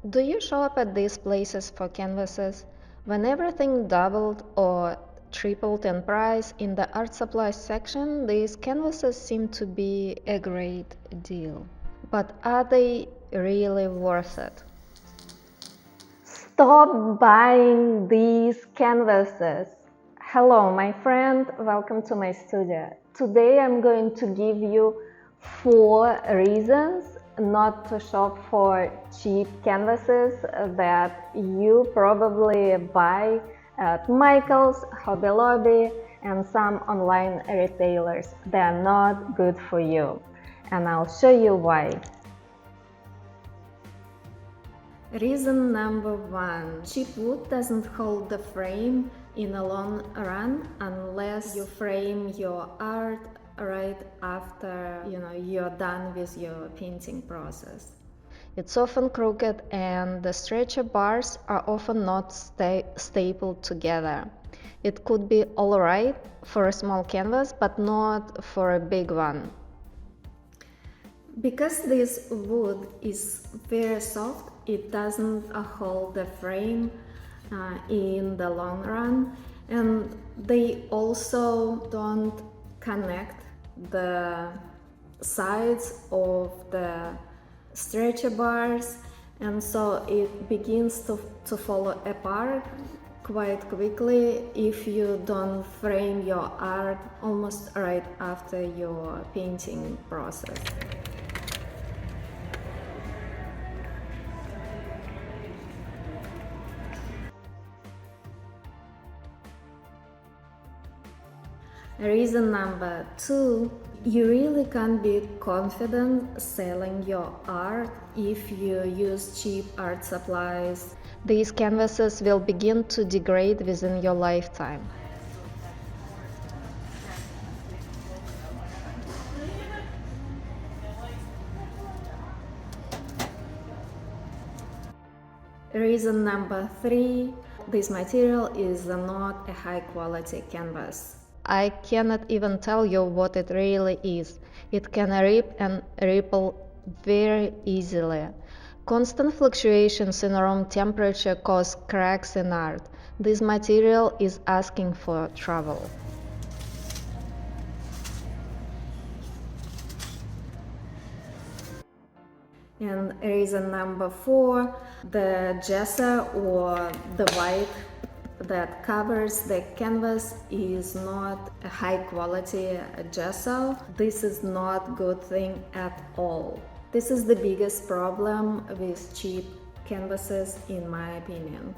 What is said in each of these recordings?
Do you shop at these places for canvases? When everything doubled or tripled in price in the art supplies section, these canvases seem to be a great deal. But are they really worth it? Stop buying these canvases. Hello, my friend, welcome to my studio. Today I'm going to give you 4 reasons not to shop for cheap canvases that you probably buy at Michael's, Hobby Lobby, and some online retailers. They're not good for you, and I'll show you why. Reason number 1. Cheap wood doesn't hold the frame in the long run unless you frame your art right after you're done with your painting process. It's often crooked and the stretcher bars are often not stapled together. It could be alright for a small canvas but not for a big one. Because this wood is very soft, it doesn't hold the frame in the long run, and they also don't connect the sides of the stretcher bars, and so it begins to fall apart quite quickly if you don't frame your art almost right after your painting process. Reason number 2, you really can't be confident selling your art if you use cheap art supplies. These canvases will begin to degrade within your lifetime. Reason number 3, this material is not a high quality canvas. I cannot even tell you what it really is. It can rip and ripple very easily. Constant fluctuations in room temperature cause cracks in art. This material is asking for trouble. And reason number 4, the gesso or the white that covers the canvas is not a high quality gesso. This is not a good thing at all. This is the biggest problem with cheap canvases in my opinion.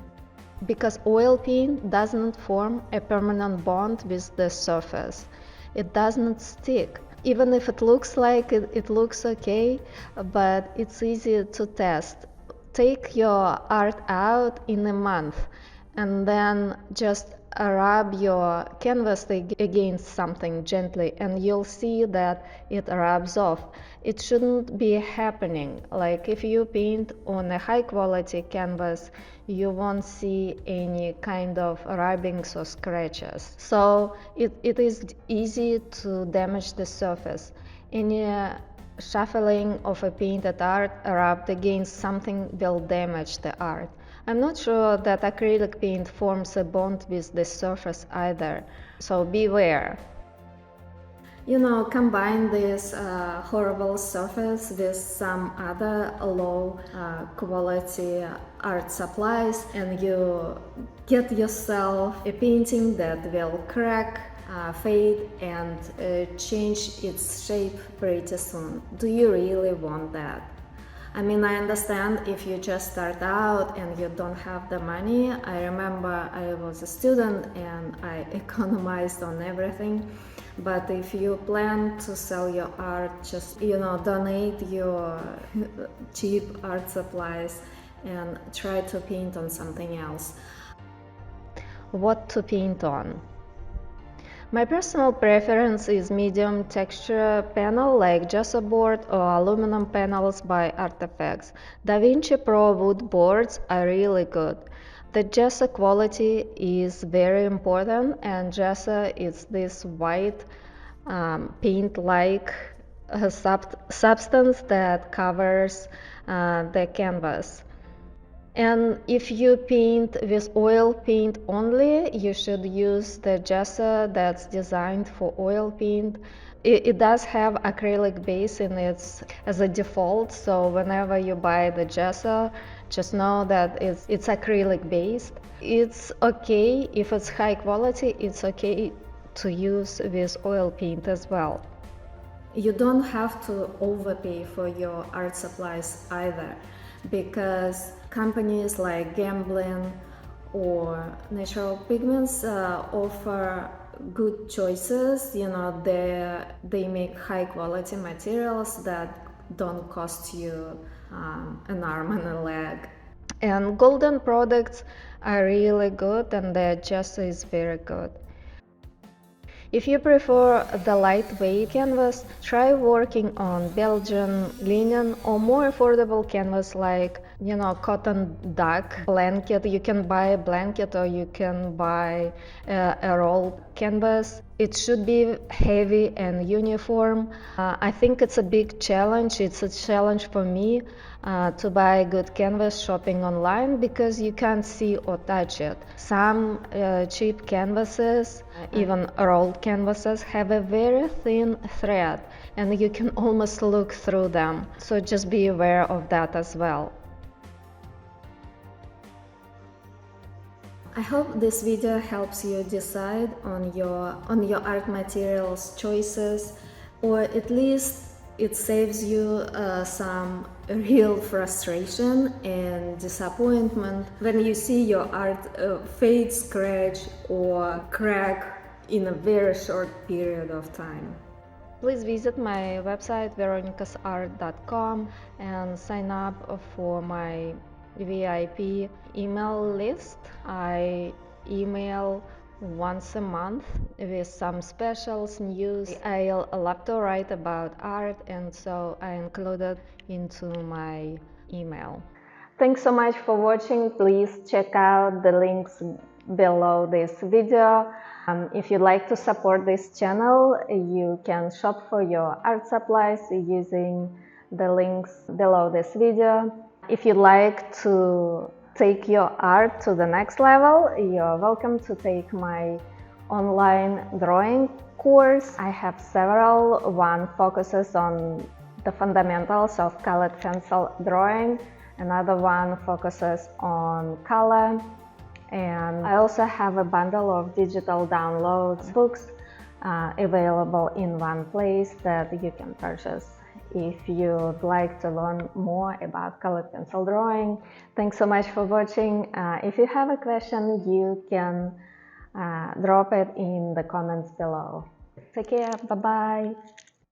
Because oil paint doesn't form a permanent bond with the surface. It doesn't stick. Even if it looks like it looks okay, but it's easy to test. Take your art out in a month and then just rub your canvas against something gently and you'll see that it rubs off. It shouldn't be happening. Like if you paint on a high quality canvas, you won't see any kind of rubbings or scratches. So it is easy to damage the surface. Any shuffling of a painted art rubbed against something will damage the art. I'm not sure that acrylic paint forms a bond with the surface either, so beware. Combine this horrible surface with some other low quality art supplies and you get yourself a painting that will crack, fade and change its shape pretty soon. Do you really want that? I mean, I understand if you just start out and you don't have the money. I remember I was a student and I economized on everything. But if you plan to sell your art, just donate your cheap art supplies and try to paint on something else. What to paint on? My personal preference is medium texture panel like gesso board or aluminum panels by Artifacts. DaVinci Pro wood boards are really good. The gesso quality is very important, and gesso is this white paint-like substance that covers the canvas. And if you paint with oil paint only, you should use the gesso that's designed for oil paint. It does have acrylic base in its as a default, so whenever you buy the gesso, just know that it's acrylic based. It's okay if it's high quality, it's okay to use with oil paint as well. You don't have to overpay for your art supplies either, because companies like Gambling or Natural Pigments offer good choices. You know, they make high quality materials that don't cost you an arm and a leg. And golden products are really good, and their gesso is very good. If you prefer the lightweight canvas, try working on Belgian linen or more affordable canvas like, cotton duck blanket. You can buy a blanket or you can buy a rolled canvas. It should be heavy and uniform. I think it's a big challenge. It's a challenge for me to buy good canvas shopping online because you can't see or touch it. Some cheap canvases, even rolled canvases, have a very thin thread and you can almost look through them. So just be aware of that as well. I hope this video helps you decide on your art materials choices, or at least it saves you some real frustration and disappointment when you see your art fade, scratch, or crack in a very short period of time. Please visit my website veronicasart.com and sign up for my VIP email list. I email once a month with some specials, news. I love to write about art, and so I include it into my email. Thanks so much for watching. Please check out the links below this video. If you'd like to support this channel, you can shop for your art supplies using the links below this video. If you'd like to take your art to the next level, you're welcome to take my online drawing course. I have several. One focuses on the fundamentals of colored pencil drawing. Another one focuses on color. And I also have a bundle of digital downloads books available in one place that you can purchase if you'd like to learn more about colored pencil drawing. Thanks so much for watching. If you have a question, you can drop it in the comments below. Take care. Bye-bye.